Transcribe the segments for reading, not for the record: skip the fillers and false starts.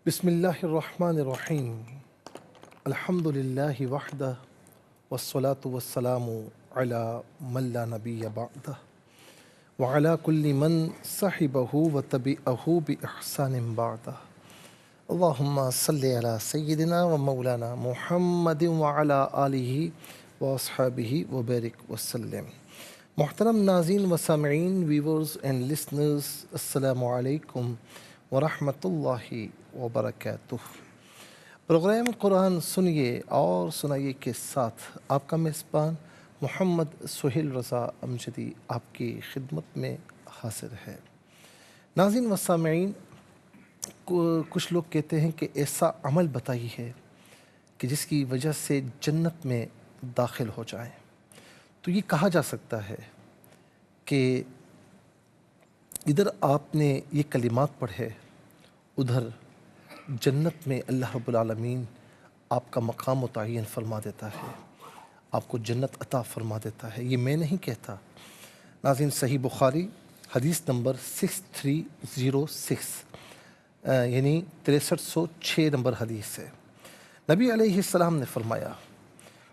بسم الله الرحمن الرحيم. الحمد لله وحده والصلاة والسلام على من لا نبي بعده وعلى كل من صحبه وتبعه بإحسان بعده. اللهم صل على سيدنا ومولانا محمد وعلى آله وأصحابه وبارك وسلم. محترم ناظرین و سامعین، ویورز اینڈ لسنرز، السلام علیکم ورحمۃ اللہ وبرکاتہ۔ پروگرام قرآن سنیے اور سنائیے کے ساتھ آپ کا میزبان محمد سہیل رضا امجدی آپ کی خدمت میں حاضر ہے۔ ناظرین و سامعین، کچھ لوگ کہتے ہیں کہ ایسا عمل بتائیے کہ جس کی وجہ سے جنت میں داخل ہو جائیں، تو یہ کہا جا سکتا ہے کہ ادھر آپ نے یہ کلمات پڑھے، ادھر جنت میں اللہ رب العالمین آپ کا مقام متعین فرما دیتا ہے، آپ کو جنت عطا فرما دیتا ہے۔ یہ میں نہیں کہتا۔ ناظرین، صحیح بخاری حدیث نمبر 6306 یعنی 6306 نمبر حدیث ہے۔ نبی علیہ السلام نے فرمایا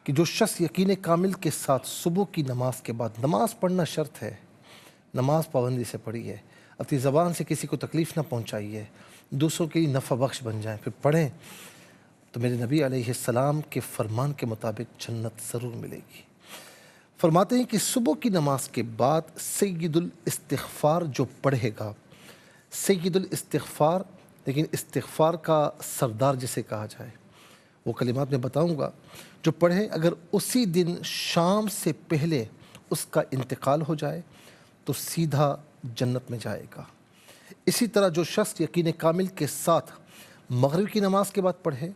کہ جو شخص یقین کامل کے ساتھ صبح کی نماز کے بعد، نماز پڑھنا شرط ہے، نماز پابندی سے پڑھیے، اپنی زبان سے کسی کو تکلیف نہ پہنچائیے، دوسروں کے لیے نفع بخش بن جائیں، پھر پڑھیں، تو میرے نبی علیہ السلام کے فرمان کے مطابق جنت ضرور ملے گی۔ فرماتے ہیں کہ صبح کی نماز کے بعد سید الاستغفار جو پڑھے گا، سید الاستغفار، لیکن استغفار کا سردار جسے کہا جائے، وہ کلمات میں بتاؤں گا، جو پڑھے اگر اسی دن شام سے پہلے اس کا انتقال ہو جائے تو سیدھا جنت میں جائے گا۔ اسی طرح جو شخص یقین کامل کے ساتھ مغرب کی نماز کے بعد پڑھے،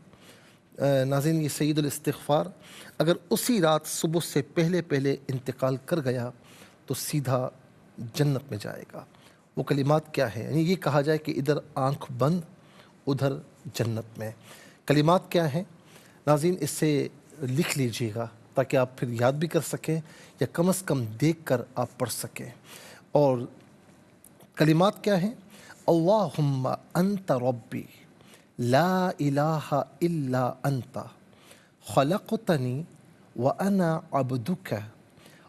ناظرین، یہ سید الاستغفار اگر اسی رات صبح سے پہلے انتقال کر گیا تو سیدھا جنت میں جائے گا۔ وہ کلمات کیا ہیں؟ یعنی یہ کہا جائے کہ ادھر آنکھ بند، ادھر جنت میں۔ کلمات کیا ہیں؟ ناظرین، اس سے لکھ لیجئے گا تاکہ آپ پھر یاد بھی کر سکیں یا کم از کم دیکھ کر آپ پڑھ سکیں۔ اور کلمات کیا ہیں؟ اللہم انت ربی لا الہ الا انت خلقتنی وانا عبدک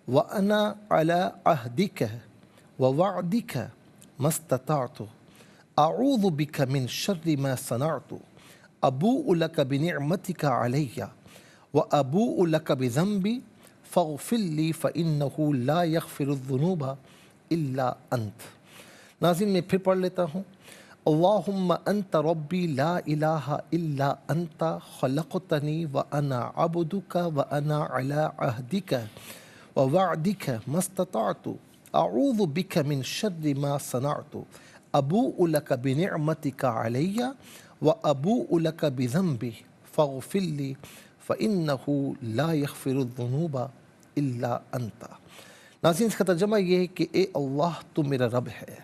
وانا علی عہدک ووعدک ما استطعت اعوذ بک من شر ما صنعت ابوء لک بنعمتک علی وابوء لک بذنبی فاغفر لی فانہ لا یغفر الذنوب الا انت۔ ناظرین، میں پھر پڑھ لیتا ہوں۔ اللہم انت ربی لا الہ الا انت خلقتنی وانا عبدک وانا علی عہدک ووعدک ما استطعت اعوذ بک من شر ما صنعت ابوء لک بنعمتک علی وابوء لک بذنبی فاغفر لی فانہ لا یغفر الذنوب الا انت۔ ناظرین، اس کا ترجمہ یہ ہے کہ اے اللہ، تو میرا رب ہے،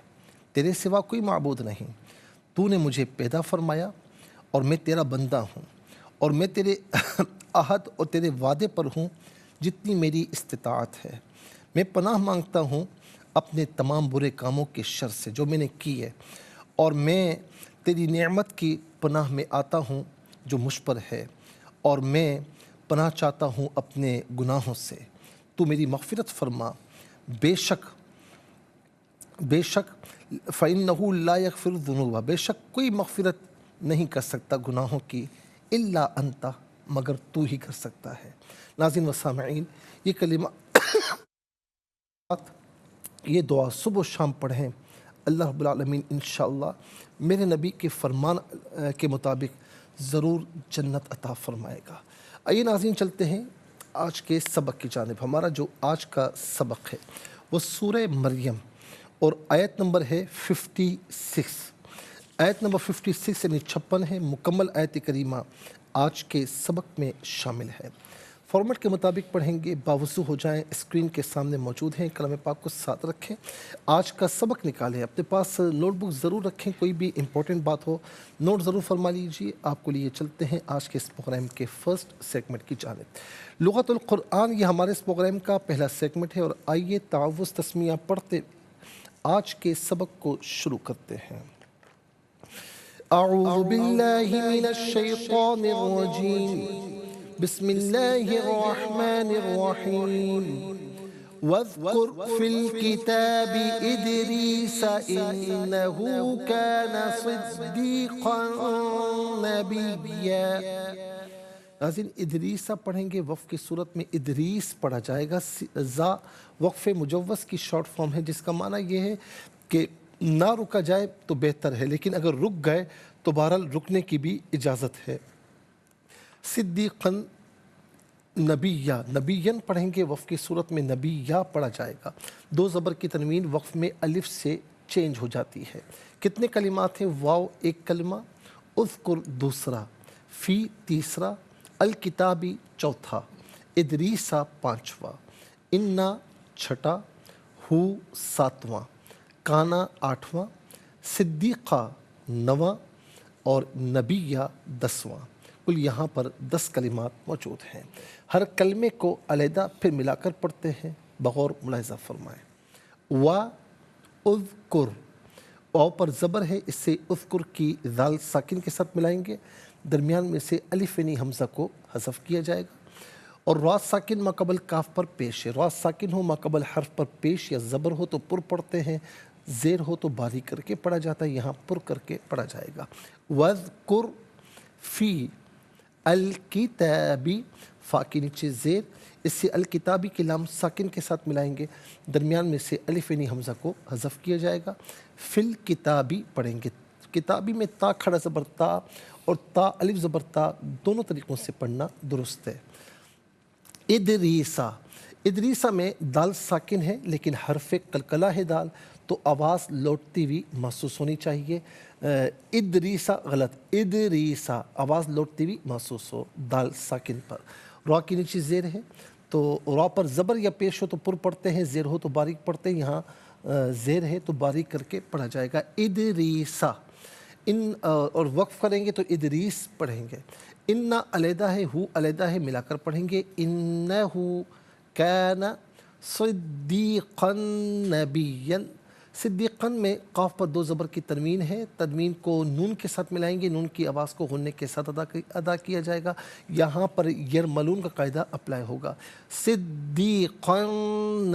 تیرے سوا کوئی معبود نہیں، تو نے مجھے پیدا فرمایا اور میں تیرا بندہ ہوں، اور میں تیرے عہد اور تیرے وعدے پر ہوں جتنی میری استطاعت ہے۔ میں پناہ مانگتا ہوں اپنے تمام برے کاموں کے شر سے جو میں نے کی ہے، اور میں تیری نعمت کی پناہ میں آتا ہوں جو مجھ پر ہے، اور میں پناہ چاہتا ہوں اپنے گناہوں سے۔ تو میری مغفرت فرما، بے شک فَإِنَّهُ لَا يَغْفِرُ الذُّنُوبَ، بے شک کوئی مغفرت نہیں کر سکتا گناہوں کی، الا انت، مگر تو ہی کر سکتا ہے۔ ناظرین و سامعین، یہ کلمات، یہ دعا صبح و شام پڑھیں، اللہ رب العالمین انشاءاللہ میرے نبی کے فرمان کے مطابق ضرور جنت عطا فرمائے گا۔ آئیے ناظرین، چلتے ہیں آج کے سبق کی جانب۔ ہمارا جو آج کا سبق ہے وہ سورہ مریم، اور آیت نمبر ہے 56۔ آیت نمبر 56 یعنی 56 ہے، مکمل آیت کریمہ آج کے سبق میں شامل ہے۔ فارمیٹ کے مطابق پڑھیں گے، باوضو ہو جائیں، اسکرین کے سامنے موجود ہیں، کلام پاک کو ساتھ رکھیں، آج کا سبق نکالیں، اپنے پاس نوٹ بک ضرور رکھیں، کوئی بھی امپورٹنٹ بات ہو نوٹ ضرور فرما لیجیے۔ آپ کو لیے چلتے ہیں آج کے اس پروگرام کے فرسٹ سیگمنٹ کی جانب۔ لغت القرآن یہ ہمارے اس پروگرام کا پہلا سیگمنٹ ہے، اور آئیے تعوذ تسمیہ پڑھتے آج کے سبق کو شروع کرتے ہیں۔ أعوذ بالله من الشيطان الرجيم بسم الله الرحمن الرحيم واذكر في الكتاب إدريس إنه كان صديقا نبيا. ناظرین ادریسہ پڑھیں گے، وقف کی صورت میں ادریس پڑھا جائے گا. زا وقف مجوز کی شارٹ فارم ہے، جس کا معنی یہ ہے کہ نہ رکا جائے تو بہتر ہے، لیکن اگر رک گئے تو بہرحال رکنے کی بھی اجازت ہے. صدیقاً نبیہ، نبیًا پڑھیں گے، وقف کی صورت میں نبیہ پڑھا جائے گا. دو زبر کی تنوین وقف میں الف سے چینج ہو جاتی ہے. کتنے کلمات ہیں؟ واو ایک کلمہ، اذکر دوسرا، فی تیسرا، الکتابی چوتھا، ادریسا پانچواں، انا چھٹا، ہو ساتواں، کانا آٹھواں، صدیقہ نواں اور نبیہ دسواں. کل یہاں پر 10 کلمات موجود ہیں. ہر کلمے کو علیحدہ پھر ملا کر پڑھتے ہیں، بغور ملاحظہ فرمائیں. وا اذکر، واو پر زبر ہے، اس سے اذکر کی ذال ساکن کے ساتھ ملائیں گے، درمیان میں سے الف نی حمزہ کو حذف کیا جائے گا. اور را ساکن ما قبل کاف پر پیش ہے. را ساکن ہو ما قبل حرف پر پیش یا زبر ہو تو پر پڑھتے ہیں، زیر ہو تو باریک کر کے پڑھا جاتا ہے، یہاں پر کر کے پڑھا جائے گا. وَاذْكُرْ فی الکتابی، فا کے نیچے زیر، اس سے الکتابی کے لام ساکن کے ساتھ ملائیں گے، درمیان میں سے الف نی حمزہ کو حذف کیا جائے گا. فی الکتابی پڑھیں گے. کتابی میں تا کھڑا زبر تا اور تا الف زبر تا دونوں طریقوں سے پڑھنا درست ہے. ادریسا، ادریسا میں دال ساکن ہے لیکن حرف قلقلہ ہے دال، تو آواز لوٹتی ہوئی محسوس ہونی چاہیے. ادریسا غلط، ادریسا آواز لوٹتی ہوئی محسوس ہو دال ساکن پر. را کی نیچے زیر ہے تو را پر زبر یا پیش ہو تو پر پڑھتے ہیں، زیر ہو تو باریک پڑھتے ہیں، یہاں زیر ہے تو باریک کر کے پڑھا جائے گا. ادریسا ان، اور وقف کریں گے تو ادریس پڑھیں گے. انا علیحدہ ہے، ہو علیحدہ ہے، ملا کر پڑھیں گے. انہو کان صدیقا نبیا. صدیقاً میں قاف پر دو زبر کی تنوین ہے، تنوین کو نون کے ساتھ ملائیں گے، نون کی آواز کو غنّے کے ساتھ ادا کیا جائے گا. یہاں پر یرملون کا قاعدہ اپلائی ہوگا. صدیقا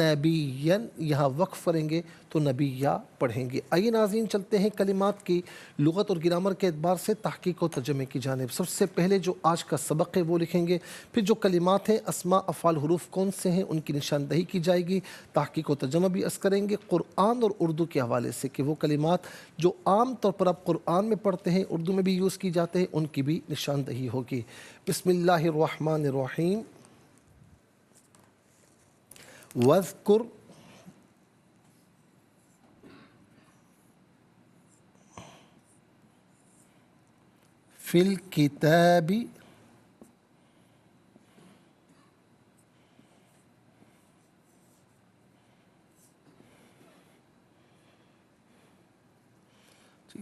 نبیا، یہاں وقف کریں گے تو نبیہ پڑھیں گے. آئیے ناظرین چلتے ہیں کلمات کی لغت اور گرامر کے اعتبار سے تحقیق و ترجمے کی جانب. سب سے پہلے جو آج کا سبق ہے وہ لکھیں گے، پھر جو کلمات ہیں اسماء افعال حروف کون سے ہیں ان کی نشاندہی کی جائے گی. تحقیق و ترجمہ بھی عرض کریں گے قرآن اور اردو کے حوالے سے کہ وہ کلمات جو عام طور پر آپ قرآن میں پڑھتے ہیں اردو میں بھی یوز کی جاتے ہیں ان کی بھی نشاندہی ہوگی. بسم اللہ الرحمن الرحیم. وَاذْكُرْ فی الکتاب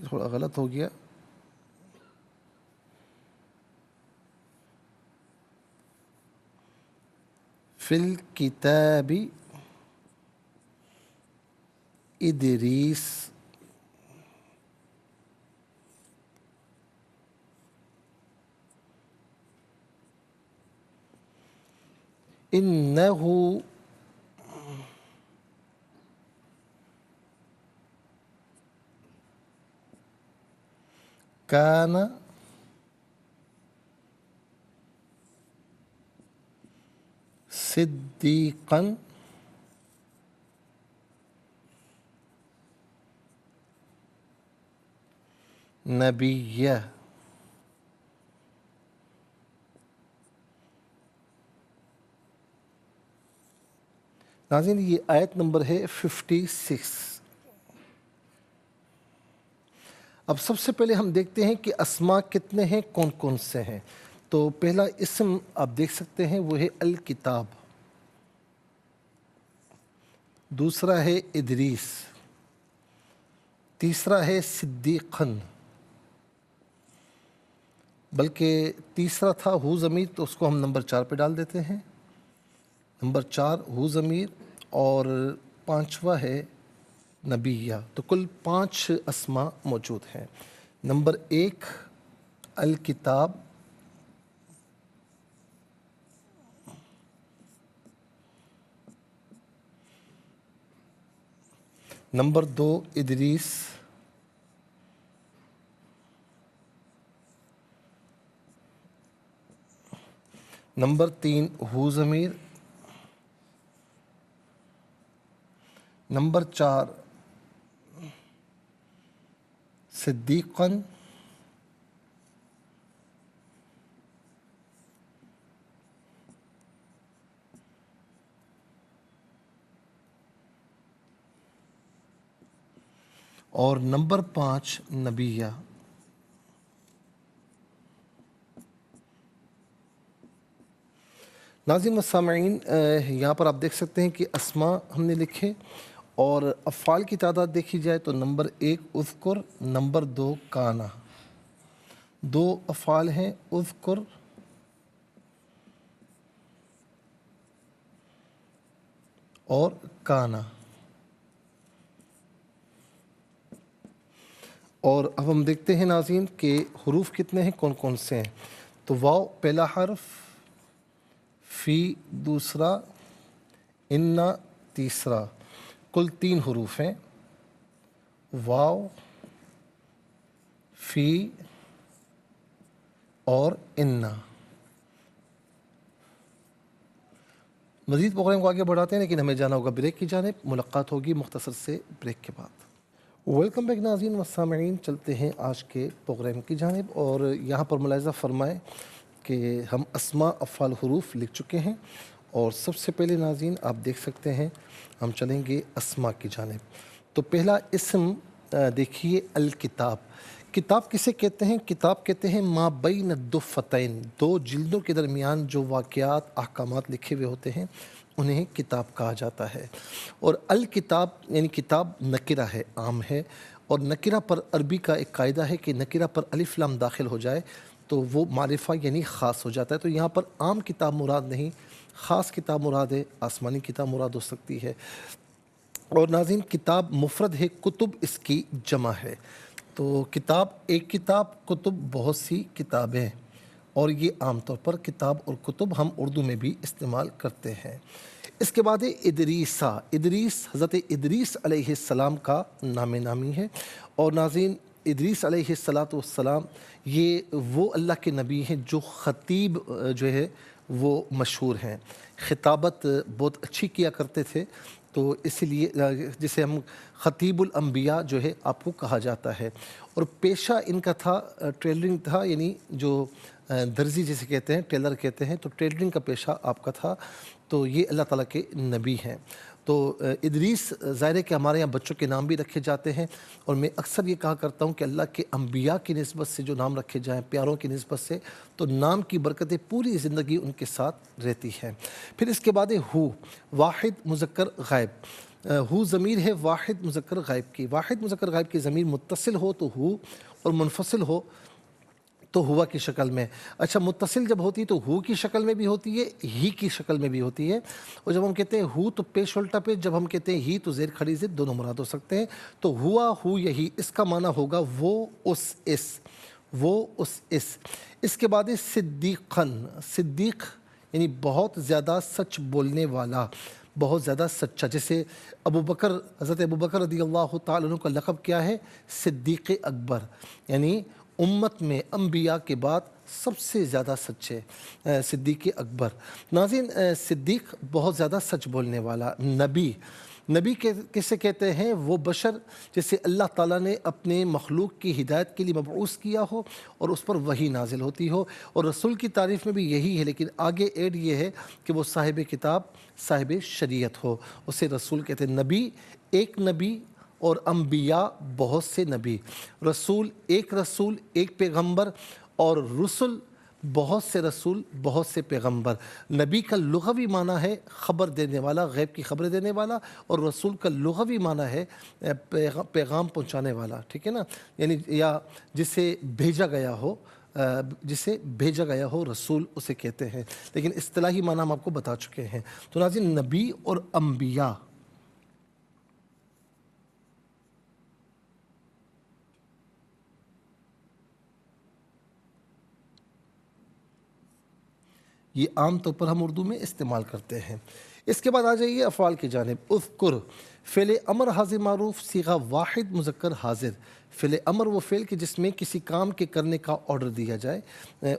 تھوڑا غلط ہو گیا. فی الکتاب ادریس انہو کان صدیقا نبیہ. ناظرین یہ آیت نمبر ہے 56. اب سب سے پہلے ہم دیکھتے ہیں کہ اسماء کتنے ہیں، کون کون سے ہیں. تو پہلا اسم آپ دیکھ سکتے ہیں وہ ہے الکتاب، دوسرا ہے ادریس، تیسرا ہے صدیقاً، بلکہ تیسرا تھا ہو ضمیر تو اس کو ہم نمبر 4 پہ ڈال دیتے ہیں. نمبر 4 ہو ضمیر اور پانچواں ہے نبیہ. تو کل 5 اسماء موجود ہیں. نمبر 1 الکتاب، نمبر 2 ادریس، نمبر 3 ہو ضمیر، نمبر 4 صدیقاً، اور نمبر 5 نبیہ۔ ناظرین و سامعین، یہاں پر آپ دیکھ سکتے ہیں کہ اسماء ہم نے لکھے، اور افعال کی تعداد دیکھی جائے تو نمبر 1 اذکر، نمبر 2 کانا۔ 2 افعال ہیں، اذکر اور کانا۔ اور اب ہم دیکھتے ہیں ناظرین کہ حروف کتنے ہیں، کون کون سے ہیں۔ تو واو پہلا حرف، فی دوسرا، انا تیسرا، کل 3 حروف ہیں، واو، فی اور انا۔ مزید پروگرام کو آگے بڑھاتے ہیں، لیکن ہمیں جانا ہوگا بریک کی جانب۔ ملاقات ہوگی مختصر سے بریک کے بعد۔ ویلکم بیک ناظرین و سامعین، چلتے ہیں آج کے پروگرام کی جانب، اور یہاں پر ملاحظہ فرمائیں کہ ہم اسماء افعال حروف لکھ چکے ہیں، اور سب سے پہلے ناظرین آپ دیکھ سکتے ہیں ہم چلیں گے اسماء کی جانب۔ تو پہلا اسم دیکھیے الکتاب۔ کتاب کسے کہتے ہیں؟ کتاب کہتے ہیں ما بین الدفتین، 2 جلدوں کے درمیان جو واقعات احکامات لکھے ہوئے ہوتے ہیں انہیں کتاب کہا جاتا ہے۔ اور الکتاب یعنی کتاب نکرہ ہے، عام ہے، اور نکرہ پر عربی کا ایک قاعدہ ہے کہ نکرہ پر الف لام داخل ہو جائے تو وہ معرفہ یعنی خاص ہو جاتا ہے۔ تو یہاں پر عام کتاب مراد نہیں، خاص کتاب مراد ہے، آسمانی کتاب مراد ہو سکتی ہے۔ اور ناظرین کتاب مفرد ہے، کتب اس کی جمع ہے۔ تو کتاب ایک کتاب، کتب بہت سی کتابیں، اور یہ عام طور پر کتاب اور کتب ہم اردو میں بھی استعمال کرتے ہیں۔ اس کے بعد ادریسا، ادریس حضرت ادریس علیہ السلام کا نام نامی ہے۔ اور ناظرین ادریس علیہ السلام یہ وہ اللہ کے نبی ہیں جو خطیب جو ہے وہ مشہور ہیں، خطابت بہت اچھی کیا کرتے تھے، تو اسی لیے جسے ہم خطیب الانبیاء جو ہے آپ کو کہا جاتا ہے۔ اور پیشہ ان کا تھا ٹیلرنگ تھا، یعنی جو درزی جسے کہتے ہیں، ٹیلر کہتے ہیں، تو ٹیلرنگ کا پیشہ آپ کا تھا، تو یہ اللہ تعالیٰ کے نبی ہیں۔ تو ادریس ظاہر ہے کہ ہمارے یہاں بچوں کے نام بھی رکھے جاتے ہیں، اور میں اکثر یہ کہا کرتا ہوں کہ اللہ کے انبیاء کی نسبت سے جو نام رکھے جائیں، پیاروں کی نسبت سے، تو نام کی برکتیں پوری زندگی ان کے ساتھ رہتی ہیں۔ پھر اس کے بعد ہو، واحد مذکر غائب۔ ہو ضمیر ہے واحد مذکر غائب کی۔ واحد مذکر غائب کی ضمیر متصل ہو تو ہو، اور منفصل ہو تو ہوا کی شکل میں۔ اچھا، متصل جب ہوتی ہے تو ہو کی شکل میں بھی ہوتی ہے، ہی کی شکل میں بھی ہوتی ہے، اور جب ہم کہتے ہیں ہو تو پیش الٹا پیش، جب ہم کہتے ہیں ہی تو زیر کھڑی زد، دونوں مراد ہو سکتے ہیں۔ تو ہوا، ہو، یہی، اس کا معنی ہوگا وہ، اس، اس، وہ، اس۔ اس کے بعد صدیقاً، صدیق یعنی بہت زیادہ سچ بولنے والا، بہت زیادہ سچا۔ جیسے ابوبکر، حضرت ابوبکر رضی اللہ تعالیٰ عنہ کا لقب کیا ہے؟ صدیق اکبر، یعنی امت میں انبیاء کے بعد سب سے زیادہ سچے، صدیق اکبر۔ ناظرین صدیق بہت زیادہ سچ بولنے والا۔ نبی، نبی کسے کہتے ہیں؟ وہ بشر جسے اللہ تعالیٰ نے اپنے مخلوق کی ہدایت کے لیے مبعوث کیا ہو اور اس پر وحی نازل ہوتی ہو۔ اور رسول کی تعریف میں بھی یہی ہے، لیکن آگے ایڈ یہ ہے کہ وہ صاحب کتاب، صاحب شریعت ہو، اسے رسول کہتے ہیں۔ نبی ایک نبی، اور انبیاء بہت سے نبی۔ رسول ایک پیغمبر، اور رسل بہت سے رسول، بہت سے پیغمبر۔ نبی کا لغوی معنی ہے خبر دینے والا، غیب کی خبریں دینے والا، اور رسول کا لغوی معنی ہے پیغام پہنچانے والا، ٹھیک ہے نا، یعنی یا جسے بھیجا گیا ہو، جسے بھیجا گیا ہو رسول اسے کہتے ہیں، لیکن اصطلاحی معنی ہم آپ کو بتا چکے ہیں۔ تو ناظرین نبی اور انبیاء، یہ عام طور پر ہم اردو میں استعمال کرتے ہیں۔ اس کے بعد آ جائیے افعال کی جانب۔ اذکر فعل امر حاضر معروف صیغہ واحد مذکر حاضر۔ فعل امر وہ فعل کہ جس میں کسی کام کے کرنے کا آرڈر دیا جائے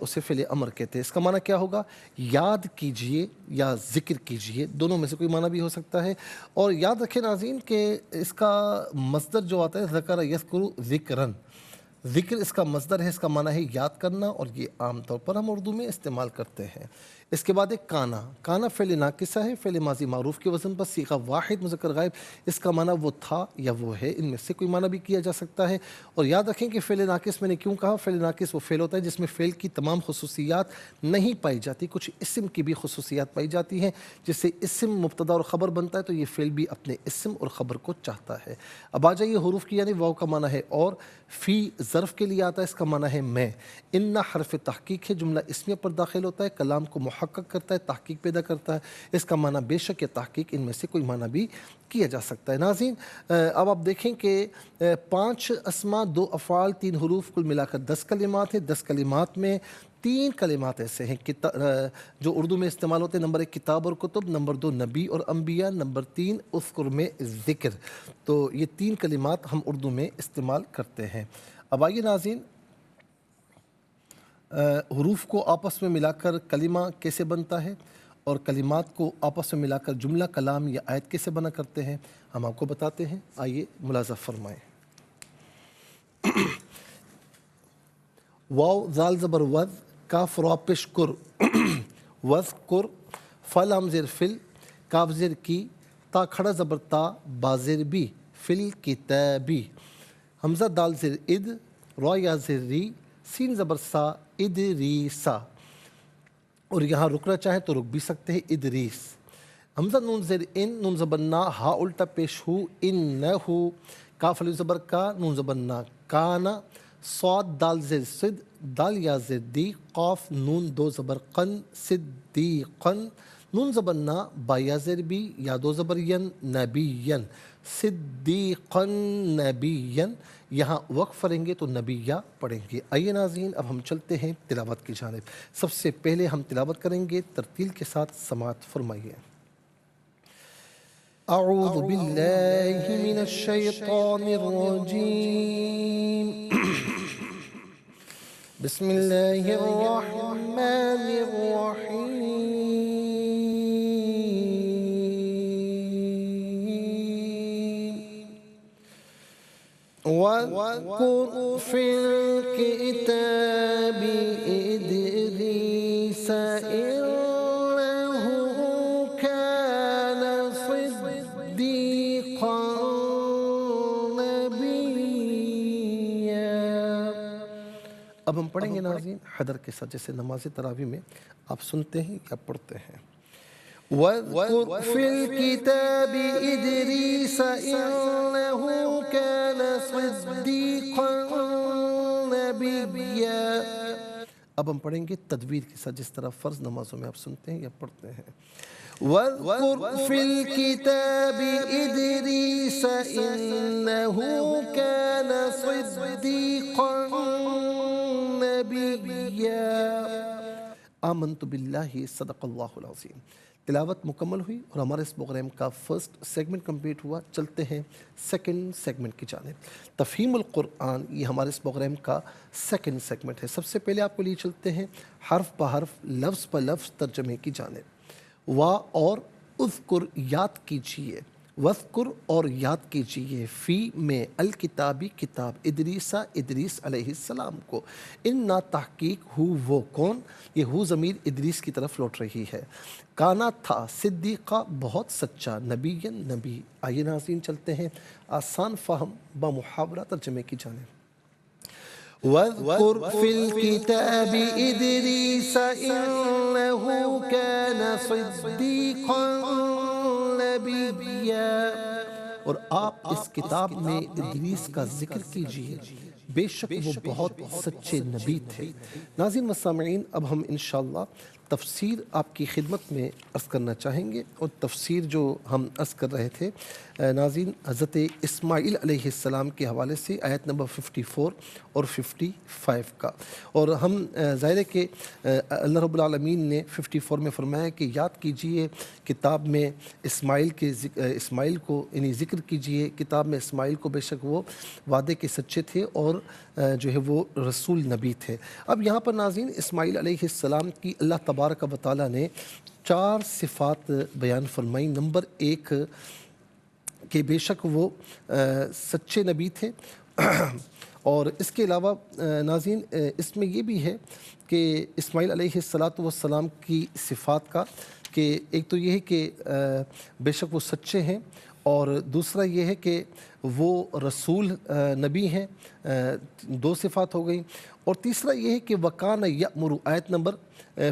اسے فعل امر کہتے ہیں۔ اس کا معنی کیا ہوگا؟ یاد کیجئے یا ذکر کیجئے، دونوں میں سے کوئی معنی بھی ہو سکتا ہے۔ اور یاد رکھیں ناظرین کہ اس کا مصدر جو آتا ہے ذکر یذکر ذکرن، ذکر اس کا مصدر ہے، اس کا معنی ہے یاد کرنا، اور یہ عام طور پر ہم اردو میں استعمال کرتے ہیں۔ اس کے بعد ایک کانا، کانا فعل ناقصہ ہے، فعل ماضی معروف کے وزن پر صیغہ واحد مذکر غائب۔ اس کا معنی وہ تھا یا وہ ہے، ان میں سے کوئی معنی بھی کیا جا سکتا ہے۔ اور یاد رکھیں کہ فعل ناقص میں نے کیوں کہا؟ فعل ناقص وہ فعل ہوتا ہے جس میں فعل کی تمام خصوصیات نہیں پائی جاتی، کچھ اسم کی بھی خصوصیات پائی جاتی ہیں، جس سے اسم مبتدا اور خبر بنتا ہے، تو یہ فعل بھی اپنے اسم اور خبر کو چاہتا ہے۔ اب آ جائیے حروف کی، یعنی واو کا معنی ہے اور، فی ظرف کے لیے آتا ہے، اس کا معنی ہے میں، ان حرف تحقیق ہے، جملہ اسمیہ پر داخل ہوتا ہے، کلام کو محقق کرتا ہے، تحقیق پیدا کرتا ہے، اس کا معنی بے شک یا تحقیق، ان میں سے کوئی معنی بھی کیا جا سکتا ہے۔ ناظرین اب آپ دیکھیں کہ 5 اسما، 2 افعال، 3 حروف، کل ملا کر 10 کلمات ہیں۔ 10 کلمات میں 3 کلمات ایسے ہیں جو اردو میں استعمال ہوتے ہیں۔ نمبر 1 کتاب اور کتب، نمبر 2 نبی اور انبیاء، نمبر 3 اذکر میں ذکر۔ تو یہ 3 کلمات ہم اردو میں استعمال کرتے ہیں۔ اب آئیے ناظرین، حروف کو آپس میں ملا کر کلمہ کیسے بنتا ہے اور کلمات کو آپس میں ملا کر جملہ، کلام یا آیت کیسے بنا کرتے ہیں، ہم آپ کو بتاتے ہیں، آئیے ملاحظہ فرمائیں۔ واو زال زبر وز، کاف را پیش کر، وز کر، فل ہم زیر فل، کاف زیر کی، تا کھڑا زبر تا، با زیر بی، فل کتابی، حمزہ دال زیر اد، را یا زیر ری، سین زبر سا، ادریسا، اور یہاں رکنا چاہیں تو رک بھی سکتے ہیں، ادریس۔ حمزہ نون زیر ان، نون زبر نا، ہا الٹا پیش ہو، انہو، کاف الف زبر کا، نون زبر نا، کانا، صاد دال زیر صد، دال یا زیر دی، قاف نون 2 زبر قن، صدیقن، نون زبر نا، با یا زیر بی، یا 2 زبر ین، نبیین، صدیقن نبیین۔ یہاں وقف پڑھیں گے تو نبیہ پڑھیں گے۔ آئیے ناظرین اب ہم چلتے ہیں تلاوت کی جانب۔ سب سے پہلے ہم تلاوت کریں گے، ترتیل کے ساتھ سماعت فرمائیے۔ اعوذ باللہ من الشیطان الرجیم، بسم اللہ الرحمن الرحیم، وَاذْكُرْ فِي الْكِتَابِ إِدْرِيسَ إِنَّهُ كَانَ صِدِّيقًا نَبِيًّا۔ اب ہم پڑھیں گے ناظرین حدر کے ساتھ، جیسے نماز تراویح میں آپ سنتے ہیں یا پڑھتے ہیں۔ وَاذْكُرْ فِي الْكِتَابِ إِدْرِيسَ إِنَّهُ كَانَ صِدِّيقًا نَبِيًّا۔ اب ہم پڑھیں گے تدویر کے ساتھ، جس طرح فرض نمازوں میں آپ سنتے ہیں یا پڑھتے ہیں۔ وَاذْكُرْ فِي الْكِتَابِ إِدْرِيسَ إِنَّهُ كَانَ صِدِّيقًا نَبِيًّا۔ آمنت باللہ، صدق اللہ العظیم۔ تلاوت مکمل ہوئی اور ہمارے اس پروگرام کا فرسٹ سیگمنٹ کمپلیٹ ہوا۔ چلتے ہیں سیکنڈ سیگمنٹ کی جانب۔ تفہیم القرآن، یہ ہمارے اس پروگرام کا سیکنڈ سیگمنٹ ہے۔ سب سے پہلے آپ کو لیے چلتے ہیں حرف بحرف، لفظ پر لفظ ترجمے کی جانب۔ وا اور اذکر یاد کیجئے، وذکر اور یاد کیجئے، فی میں الکتابی کتاب، ادریسا ادریس علیہ السلام کو، انا تحقیق ہو وہ کون، یہ ہو ضمیر ادریس کی طرف لوٹ رہی ہے، کانا تھا، صدیقہ بہت سچا، نبیًا نبی۔ آئیے ناظرین چلتے ہیں آسان فہم بمحاورہ ترجمے کی جانب۔ وَاذْكُرْ فِي الْكِتَابِ إِدْرِيسَ إِنَّهُ كَانَ صِدِّيقًا نَبِيًّا۔ اور آپ اس کتاب میں ادریس کا ذکر کیجئے، بے شک وہ بہت سچے نبی تھے۔ ناظرین و سامعین، اب ہم انشاءاللہ تفسیر آپ کی خدمت میں عرض کرنا چاہیں گے، اور تفسیر جو ہم عرض کر رہے تھے ناظرین حضرت اسماعیل علیہ السلام کے حوالے سے آیت نمبر 54 اور 55 کا، اور ہم ظاہر ہے کہ اللہ رب العالمین نے 54 میں فرمایا کہ یاد کیجئے کتاب میں اسماعیل کو یعنی ذکر کیجئے کتاب میں اسماعیل کو، بے شک وہ وعدے کے سچے تھے اور جو ہے وہ رسول نبی تھے۔ اب یہاں پر ناظرین اسماعیل علیہ السلام کی اللہ تبارک و تعالیٰ نے 4 صفات بیان فرمائی۔ نمبر 1 کہ بے شک وہ سچے نبی تھے، اور اس کے علاوہ ناظرین اس میں یہ بھی ہے کہ اسماعیل علیہ السلام کی صفات کا کہ ایک تو یہ ہے کہ بے شک وہ سچے ہیں، اور دوسرا یہ ہے کہ وہ رسول نبی ہیں، 2 صفات ہو گئیں، اور تیسرا یہ ہے کہ وَكَانَ يَأْمُرُ آیت نمبر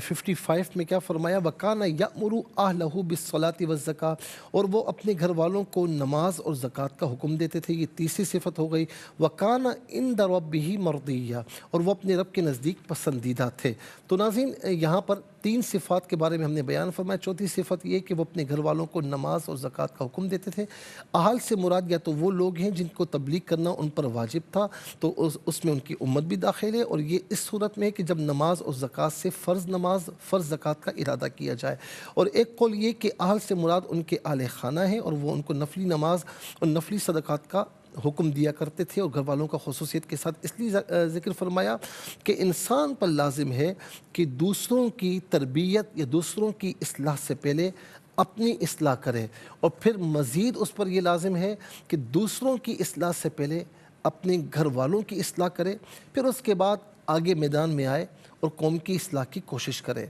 55 میں کیا فرمایا، وَكَانَ يَأْمُرُ أَهْلَهُ بِالصَّلَاةِ وَالزَّكَاةِ، اور وہ اپنے گھر والوں کو نماز اور زکوٰۃ کا حکم دیتے تھے، یہ تیسری صفت ہو گئی۔ وَكَانَ عِندَ رَبِّهِ مَرْضِيًّا، اور وہ اپنے رب کے نزدیک پسندیدہ تھے۔ تو ناظرین یہاں پر 3 صفات کے بارے میں ہم نے بیان فرمایا۔ چوتھی صفت یہ کہ وہ اپنے گھر والوں کو نماز اور زکوٰۃ کا حکم دیتے تھے۔ اہل سے مراد یا تو وہ لوگ ہیں جن کو تبلیغ کرنا ان پر واجب تھا، تو اس میں ان کی امت بھی داخل ہے، اور یہ اس صورت میں ہے کہ جب نماز اور زکوٰۃ سے فرض نماز فرض زکوٰۃ کا ارادہ کیا جائے، اور ایک قول یہ کہ اہل سے مراد ان کے اہل خانہ ہیں، اور وہ ان کو نفلی نماز اور نفلی صدقات کا حکم دیا کرتے تھے، اور گھر والوں کا خصوصیت کے ساتھ اس لیے ذکر فرمایا کہ انسان پر لازم ہے کہ دوسروں کی تربیت یا دوسروں کی اصلاح سے پہلے اپنی اصلاح کرے، اور پھر مزید اس پر یہ لازم ہے کہ دوسروں کی اصلاح سے پہلے اپنے گھر والوں کی اصلاح کرے، پھر اس کے بعد آگے میدان میں آئے اور قوم کی اصلاح کی کوشش کرے۔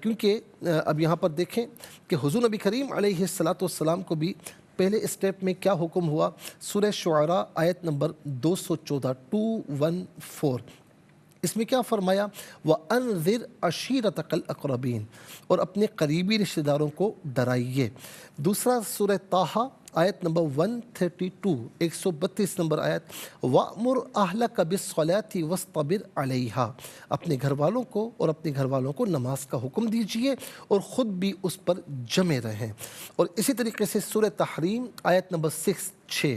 کیونکہ اب یہاں پر دیکھیں کہ حضور نبی کریم علیہ السلام کو بھی پہلے اسٹیپ میں کیا حکم ہوا، سورہ شعراء آیت نمبر 214 214، اس میں کیا فرمایا، وَأَنذِرْ عَشِيرَتَكَ الْأَقْرَبِينَ، اور اپنے قریبی رشتہ داروں کو ڈرائیے۔ دوسرا سورہ طٰہٰ آیت نمبر 132 132 نمبر آیت، وَأْمُرْ أَهْلَكَ بِالصَّلَاةِ وَاصْطَبِرْ عَلَيْهَا، اپنے گھر والوں کو اور اپنے گھر والوں کو نماز کا حکم دیجئے اور خود بھی اس پر جمے رہیں۔ اور اسی طریقے سے سورہ تحریم آیت نمبر 6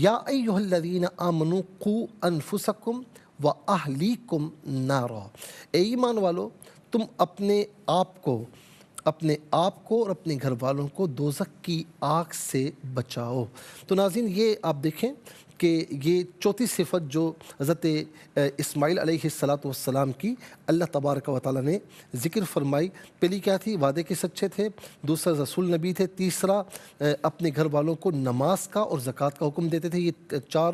یا ایھا الذین آمنوا قوا انفسکم وَأَهْلِيكُمْ نَارًا، اے ایمان والو تم اپنے آپ کو اور اپنے گھر والوں کو دوزخ کی آگ سے بچاؤ۔ تو ناظرین یہ آپ دیکھیں کہ یہ چوتھی صفت جو حضرت اسماعیل علیہ السلام کی اللہ تبارک و تعالیٰ نے ذکر فرمائی، پہلی کیا تھی، وعدے کے سچے تھے، دوسرا رسول نبی تھے، تیسرا اپنے گھر والوں کو نماز کا اور زکوٰۃ کا حکم دیتے تھے۔ یہ 4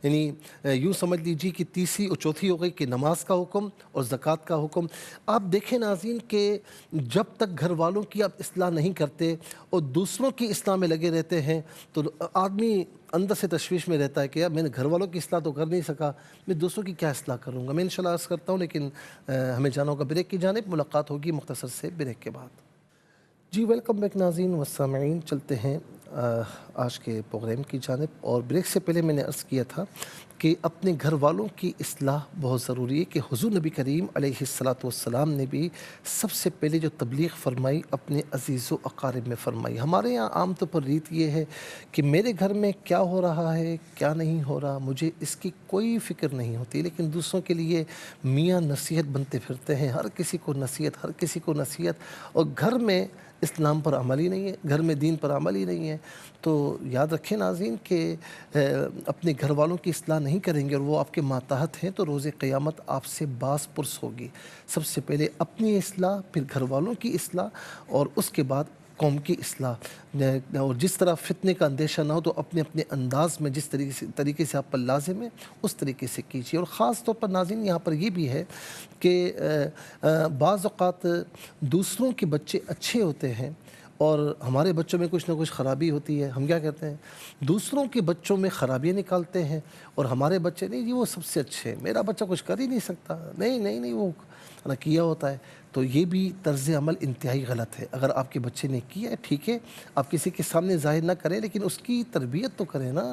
یعنی یوں سمجھ لیجیے کہ تیسری اور چوتھی ہو گئی کہ نماز کا حکم اور زکوٰۃ کا حکم۔ آپ دیکھیں ناظرین کہ جب تک گھر والوں کی آپ اصلاح نہیں کرتے اور دوسروں کی اصلاح میں لگے رہتے ہیں تو آدمی اندر سے تشویش میں رہتا ہے کہ یار میں نے گھر والوں کی اصلاح تو کر نہیں سکا، میں دوسروں کی کیا اصلاح کروں گا۔ میں انشاءاللہ عرض کرتا ہوں، لیکن ہمیں جانا ہوگا بریک کی جانب، ملاقات ہوگی مختصر سے بریک کے بعد۔ جی ویلکم بیک ناظرین و سامعین، چلتے ہیں آج کے پروگرام کی جانب، اور بریک سے پہلے میں نے عرض کیا تھا کہ اپنے گھر والوں کی اصلاح بہت ضروری ہے، کہ حضور نبی کریم علیہ السلام نے بھی سب سے پہلے جو تبلیغ فرمائی اپنے عزیز و اقارب میں فرمائی۔ ہمارے یہاں عام طور پر ریت یہ ہے کہ میرے گھر میں کیا ہو رہا ہے کیا نہیں ہو رہا مجھے اس کی کوئی فکر نہیں ہوتی، لیکن دوسروں کے لیے میاں نصیحت بنتے پھرتے ہیں، ہر کسی کو نصیحت، اور گھر میں اسلام پر عمل ہی نہیں ہے، گھر میں دین پر عمل ہی نہیں ہے۔ تو یاد رکھیں ناظرین کہ اپنے گھر والوں کی اصلاح نہیں کریں گے اور وہ آپ کے ماتحت ہیں تو روز قیامت آپ سے باز پرس ہوگی۔ سب سے پہلے اپنی اصلاح، پھر گھر والوں کی اصلاح، اور اس کے بعد قوم کی اصلاح۔ اور جس طرح فتنے کا اندیشہ نہ ہو تو اپنے انداز میں جس طریقے سے آپ پر لازم ہے اس طریقے سے کیجیے۔ اور خاص طور پر ناظرین یہاں پر یہ بھی ہے کہ بعض اوقات دوسروں کے بچے اچھے ہوتے ہیں اور ہمارے بچوں میں کچھ نہ کچھ خرابی ہوتی ہے، ہم کیا کہتے ہیں دوسروں کے بچوں میں خرابیاں نکالتے ہیں، اور ہمارے بچے نہیں جی وہ سب سے اچھے ہیں، میرا بچہ کچھ کر ہی نہیں سکتا، نہیں وہ کیا ہوتا ہے۔ تو یہ بھی طرز عمل انتہائی غلط ہے۔ اگر آپ کے بچے نے کیا ہے ٹھیک ہے، آپ کسی کے سامنے ظاہر نہ کریں، لیکن اس کی تربیت تو کریں نا،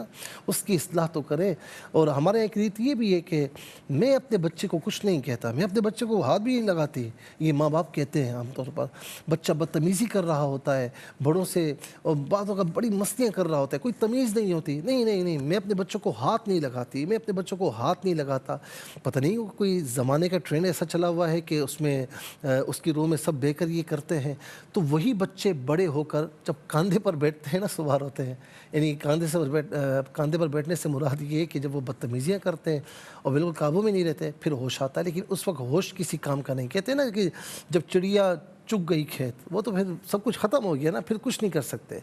اس کی اصلاح تو کریں۔ اور ہمارے ایک ریت یہ بھی ہے کہ میں اپنے بچے کو کچھ نہیں کہتا، میں اپنے بچے کو ہاتھ بھی نہیں لگاتی، یہ ماں باپ کہتے ہیں عام طور پر۔ بچہ بدتمیزی کر رہا ہوتا ہے بڑوں سے، اور بعض اوقات بڑی مستیاں کر رہا ہوتا ہے، کوئی تمیز نہیں ہوتی، نہیں نہیں نہیں، میں اپنے بچوں کو ہاتھ نہیں لگاتی، میں اپنے بچوں کو ہاتھ نہیں لگاتا۔ پتہ نہیں کوئی زمانے کا ٹرینڈ ایسا چلا ہوا ہے کہ اس میں اس کی روح میں سب بے کر یہ کرتے ہیں، تو وہی بچے بڑے ہو کر جب کاندھے پر بیٹھتے ہیں نا سوار ہوتے ہیں، یعنی کاندھے پر بیٹھنے سے مراد یہ ہے کہ جب وہ بدتمیزیاں کرتے ہیں اور بالکل قابو میں نہیں رہتے، پھر ہوش آتا ہے، لیکن اس وقت ہوش کسی کام کا نہیں۔ کہتے ہیں نا کہ جب چڑیا چگ گئی کھیت، وہ تو پھر سب کچھ ختم ہو گیا نا، پھر کچھ نہیں کر سکتے۔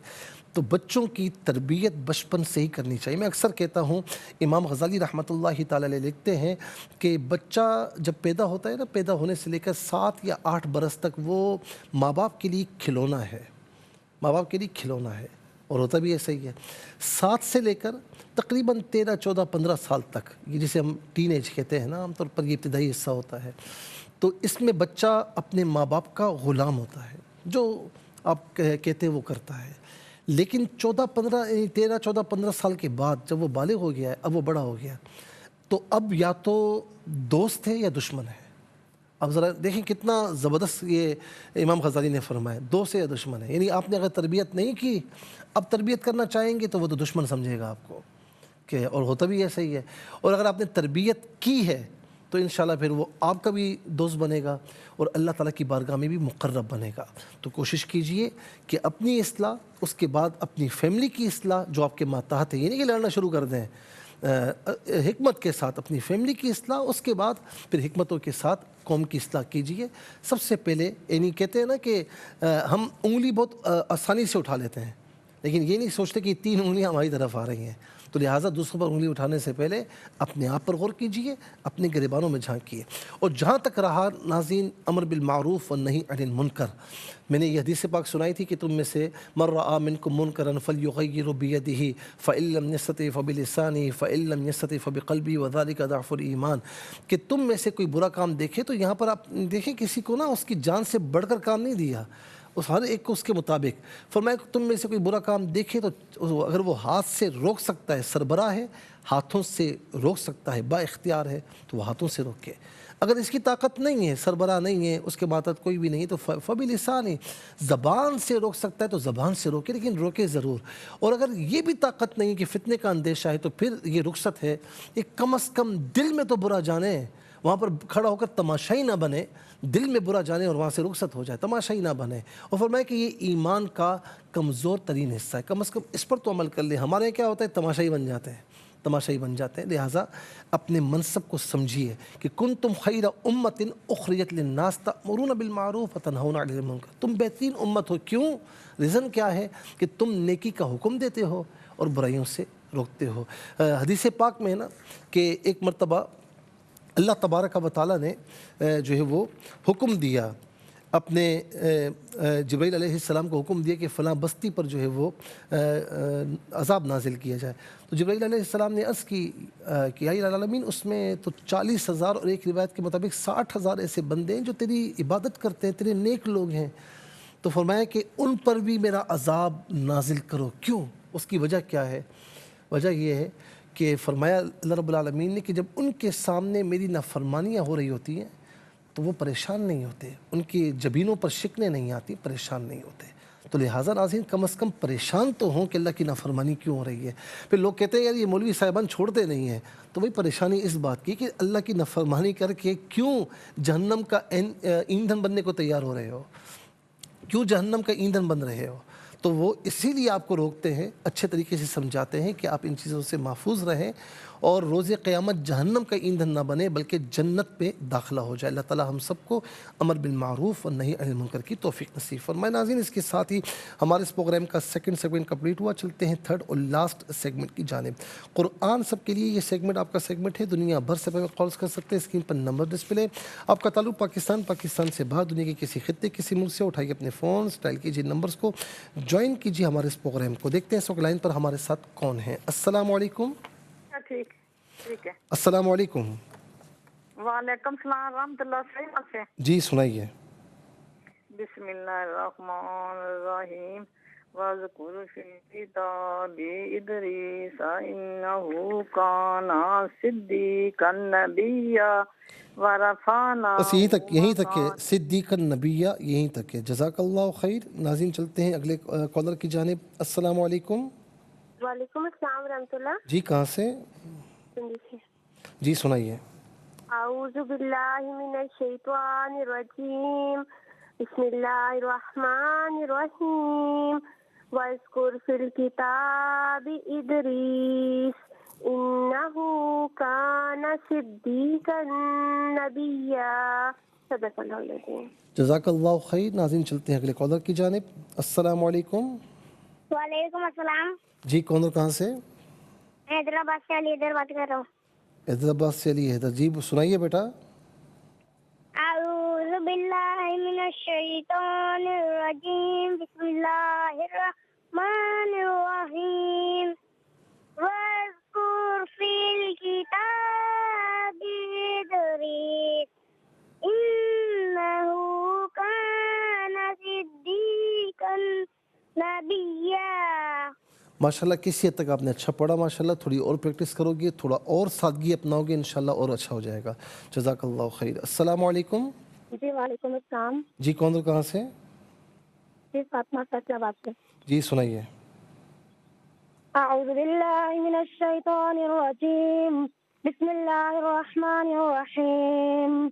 تو بچوں کی تربیت بچپن سے ہی کرنی چاہیے۔ میں اکثر کہتا ہوں، امام غزالی رحمۃ اللہ تعالی علیہ لکھتے ہیں کہ بچہ جب پیدا ہوتا ہے نا، پیدا ہونے سے لے کر 7 یا 8 برس تک وہ ماں باپ کے لیے کھلونا ہے، ماں باپ کے لیے کھلونا ہے، اور ہوتا بھی ایسا ہی ہے۔ 7 سے لے کر تقریباً 13، 14، 15 سال تک، یہ جسے ہم ٹین ایج کہتے ہیں نا، عام طور پر یہ ابتدائی حصہ ہوتا ہے، تو اس میں بچہ اپنے ماں باپ کا غلام ہوتا ہے، جو آپ کہتے ہیں وہ کرتا ہے۔ لیکن 13، 14، 15 سال کے بعد جب وہ بالغ ہو گیا ہے، اب وہ بڑا ہو گیا، تو اب یا تو دوست ہے یا دشمن ہے۔ اب ذرا دیکھیں کتنا زبردست یہ امام غزالی نے فرمایا، دوست ہے یا دشمن ہے، یعنی آپ نے اگر تربیت نہیں کی، اب تربیت کرنا چاہیں گے تو وہ تو دشمن سمجھے گا آپ کو، کہ اور ہوتا بھی ایسا ہی ہے۔ اور اگر آپ نے تربیت کی ہے تو انشاءاللہ پھر وہ آپ کا بھی دوست بنے گا اور اللہ تعالیٰ کی بارگاہ میں بھی مقرب بنے گا۔ تو کوشش کیجئے کہ اپنی اصلاح، اس کے بعد اپنی فیملی کی اصلاح، جو آپ کے ماتحت ہے، یہ نہیں کہ لڑنا شروع کر دیں، حکمت کے ساتھ اپنی فیملی کی اصلاح، اس کے بعد پھر حکمتوں کے ساتھ قوم کی اصلاح کیجئے۔ سب سے پہلے یعنی کہتے ہیں نا کہ ہم انگلی بہت آسانی سے اٹھا لیتے ہیں، لیکن یہ نہیں سوچتے کہ 3 انگلیاں ہماری طرف آ رہی ہیں، تو لہٰذا دوسروں پر انگلی اٹھانے سے پہلے اپنے آپ پر غور کیجئے، اپنے گریبانوں میں جھانکیے۔ اور جہاں تک رہا ناظرین امر بالمعروف والنہی عن المنکر، میں نے یہ حدیث پاک سنائی تھی کہ تم میں سے من رأى منکم منکرا فلیغیرہ بیدہ فإن لم یستطع فبلسانہ فإن لم یستطع فبقلبہ وذلک ضعف الایمان، کہ تم میں سے کوئی برا کام دیکھے، تو یہاں پر آپ دیکھیں کسی کو نا اس کی جان سے بڑھ کر کام نہیں دیا، اس ہر ایک کو اس کے مطابق فرمایا کہ تم میں سے کوئی برا کام دیکھے تو اگر وہ ہاتھ سے روک سکتا ہے، سربراہ ہے، ہاتھوں سے روک سکتا ہے، با اختیار ہے، تو وہ ہاتھوں سے روکے۔ اگر اس کی طاقت نہیں ہے، سربراہ نہیں ہے، اس کے ماتحت کوئی بھی نہیں، تو فبلسانہ، زبان سے روک سکتا ہے تو زبان سے روکے، لیکن روکے ضرور۔ اور اگر یہ بھی طاقت نہیں کہ فتنے کا اندیشہ ہے، تو پھر یہ رخصت ہے، یہ کم از کم دل میں تو برا جانے، وہاں پر کھڑا ہو کر تماشائی نہ بنے، دل میں برا جانے اور وہاں سے رخصت ہو جائے، تماشائی نہ بنے۔ اور فرمایا کہ یہ ایمان کا کمزور ترین حصہ ہے، کم از کم اس پر تو عمل کر لیں۔ ہمارے یہاں کیا ہوتا ہے، تماشائی بن جاتے ہیں، تماشائی بن جاتے ہیں۔ لہٰذا اپنے منصب کو سمجھیے کہ کنتم خیر امۃ اخرجت للناس تأمرون بالمعروف وتنہون عن المنکر، تم بہترین امت ہو۔ کیوں؟ ریزن کیا ہے؟ کہ تم نیکی کا حکم دیتے ہو اور برائیوں سے روکتے ہو۔ حدیث پاک میں ہے نا کہ ایک مرتبہ اللہ تبارک و تعالیٰ نے جو ہے وہ حکم دیا، اپنے جبرائیل علیہ السلام کو حکم دیا کہ فلاں بستی پر جو ہے وہ عذاب نازل کیا جائے۔ تو جبرائیل علیہ السلام نے عرض کی کہ یا العالمین، اس میں تو 40,000 اور ایک روایت کے مطابق 60,000 ایسے بندے ہیں جو تیری عبادت کرتے ہیں، تیرے نیک لوگ ہیں۔ تو فرمایا کہ ان پر بھی میرا عذاب نازل کرو۔ کیوں؟ اس کی وجہ کیا ہے؟ وجہ یہ ہے کہ فرمایا اللہ رب العالمین نے کہ جب ان کے سامنے میری نافرمانیاں ہو رہی ہوتی ہیں تو وہ پریشان نہیں ہوتے، ان کی جبینوں پر شکنیں نہیں آتی، پریشان نہیں ہوتے۔ تو لہٰذا ناظرین کم از کم پریشان تو ہوں کہ اللہ کی نافرمانی کیوں ہو رہی ہے۔ پھر لوگ کہتے ہیں یار یہ مولوی صاحبان چھوڑتے نہیں ہیں، تو وہی پریشانی اس بات کی کہ اللہ کی نافرمانی کر کے کیوں جہنم کا ایندھن بننے کو تیار ہو رہے ہو، کیوں جہنم کا ایندھن بن رہے ہو۔ تو وہ اسی لیے آپ کو روکتے ہیں، اچھے طریقے سے سمجھاتے ہیں کہ آپ ان چیزوں سے محفوظ رہیں اور روز قیامت جہنم کا ایندھن نہ بنے بلکہ جنت پہ داخلہ ہو جائے۔ اللہ تعالی ہم سب کو امر بالمعروف اور نہی عن المنکر کی توفیق نصیب فرمائے۔ ناظرین اس کے ساتھ ہی ہمارے اس پروگرام کا سیکنڈ سیگمنٹ کمپلیٹ ہوا، چلتے ہیں تھرڈ اور لاسٹ سیگمنٹ کی جانب۔ قرآن سب کے لیے یہ سیگمنٹ آپ کا سیگمنٹ ہے، دنیا بھر سے ہمیں کالز کر سکتے ہیں، اسکرین پر نمبر ڈسپلے۔ آپ کا تعلق پاکستان سے باہر دنیا کے کسی خطے کسی ملک سے، اٹھائیے اپنے فونز، ڈائل کیجیے نمبرز کو، جوائن کیجیے ہمارے اس پروگرام کو۔ دیکھتے ہیں اس وقت لائن پر ہمارے ساتھ کون ہیں۔ السلام علیکم۔ ٹھیک ہے۔ السلام علیکم۔ وعلیکم السلام ورحمۃ اللہ، صحیح سے جی سنائیے۔ بسم اللہ الرحمن الرحیم واذکر فی الکتاب ادریس انہ کان صدیقا نبیا بس ورفعناہ یہیں تک ہے، مکانا. صدیق النبیہ یہیں تک ہے۔ جزاک اللہ خیر۔ ناظرین چلتے ہیں اگلے کالر کی جانب۔ السلام علیکم۔ وعلیکم السلام ورحمۃ اللہ۔ جی کہاں سے؟ جی سنائیے۔ اعوذ باللہ من الشیطان الرجیم، بسم اللہ الرحمن الرحیم، واذکر فی الکتاب ادریس انہ کان صدیقا نبیا، صدق اللہ العظیم۔ جزاک اللہ خیر۔ ناظرین چلتے ہیں اگلے کالر کی جانب۔ السلام علیکم۔ وعلیکم السلام، جی کالر کہاں سے؟ میں حیدرآباد سے علی حیدر بات کر رہا ہوں۔ حیدرآباد سے علی حیدر جی، سنائیے بیٹا۔ اعوذ باللہ من الشیطان الرجیم، بسم اللہ الرحمن الرحیم، واذکر فی الکتاب ادریس انہ کان صدیقا نبیا۔ ماشاءاللہ کسی حد تک آپ نے اچھا پڑھا، ماشاءاللہ تھوڑی اور پریکٹس کرو گے، تھوڑا اور سادگی اپناؤ گے، انشاءاللہ اور اچھا ہو جائے گا۔ جزاک اللہ خیر۔ السلام علیکم۔ جی وعلیکم السلام، جی کون کہاں سے؟ جی فاطمہ فیصل آباد سے۔ جی سنائیے۔ اعوذ باللہ من الشیطان الرجیم، بسم اللہ الرحمن الرحیم،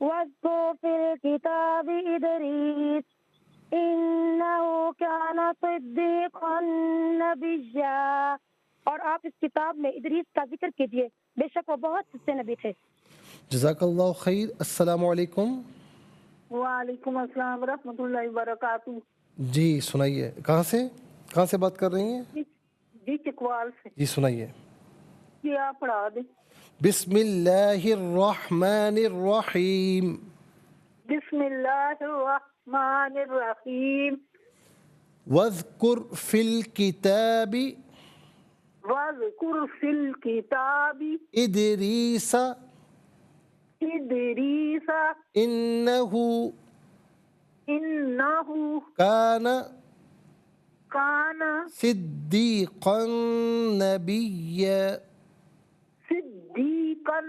واذکر فی الکتاب ادریس انہ کان صدیقا نبیا۔ اور آپ اس کتاب میں ادریس کا ذکر کیجیے، بے شک وہ بہت سچے نبی تھے۔ جزاک اللہ خیر۔ السلام علیکم۔ وعلیکم السلام ورحمۃ اللہ وبرکاتہ۔ جی سنائیے، کہاں سے بات کر رہی ہیں؟ جی چکوال سے۔ جی سنائیے۔ جی آپ پڑھا دیں۔ بسم اللہ الرحمن الرحیم۔ بسم اللہ الرحمن الرحیم، واذکر فی الکتاب واذکر فی الکتاب ادریس ادریس انہ انہ کان کان صدیقا نبیا۔ صدیقا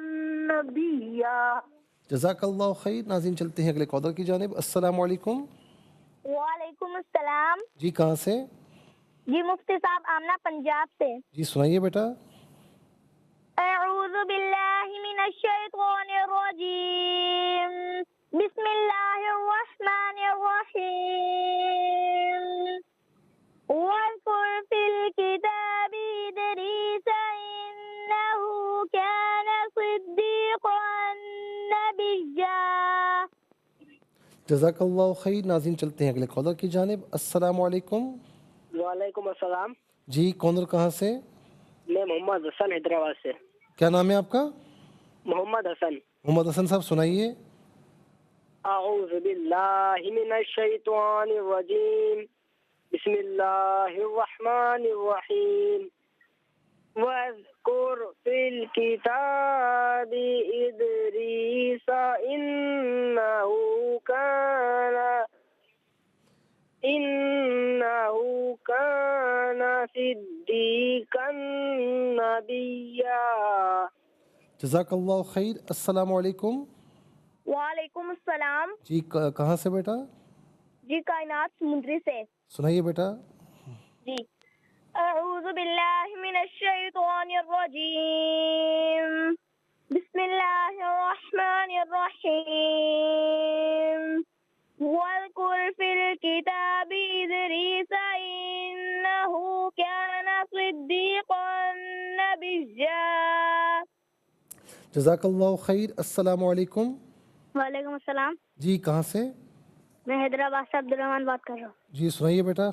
نبیا۔ جزاک اللہ خیر۔ ناظرین چلتے ہیں اگلے کالر کی جانب۔ السلام علیکم۔ وعلیکم السلام، جی کہاں سے؟ جی مفتی صاحب آمنہ پنجاب سے۔ جی سنائیے بیٹا۔ اعوذ باللہ من الشیطان الرجیم، بسم اللہ الرحمن الرحیم، واذکر فی الکتاب ادریس انہ کان صدیقا نبیا۔ جزاک اللہ خیر۔ ناظرین چلتے ہیں اگلے کالر کی جانب۔ السلام علیکم۔ وعلیکم السلام، جی کالر کہاں سے؟ میں محمد حسن حیدرآباد سے۔ کیا نام ہے آپ کا؟ محمد حسن۔ محمد حسن صاحب سنائیے۔ اعوذ باللہ من الشیطان الرجیم، بسم اللہ الرحمن الرحیم، واذکر فی الکتاب ادریس انہ کان صدیقا نبیا۔ جزاک اللہ خیر۔ السلام علیکم۔ وعلیکم السلام، جی کہاں سے بیٹا؟ جی کائنات سمندری سے۔ سنائیے بیٹا۔ جی اعوذ باللہ من الشیطان الرجیم، بسم اللہ الرحمن الرحیم، واذکر فی الکتاب ادریس انہ کان صدیقا نبیا۔ جزاک اللہ خیر۔ السلام علیکم۔ وعلیکم السلام، جی کہاں سے؟ میں حیدرآباد سے عبدالرحمن بات کر رہا ہوں۔ جی سنائیے بیٹا۔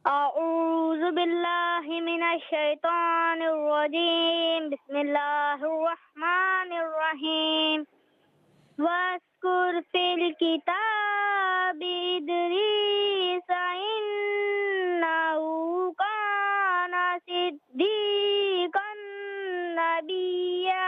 اعوذ باللہ من الشیطان الرجیم، بسم اللہ الرحمن الرحیم، واذکر فی الکتاب ادریس انہ کان صدیقا نبیا۔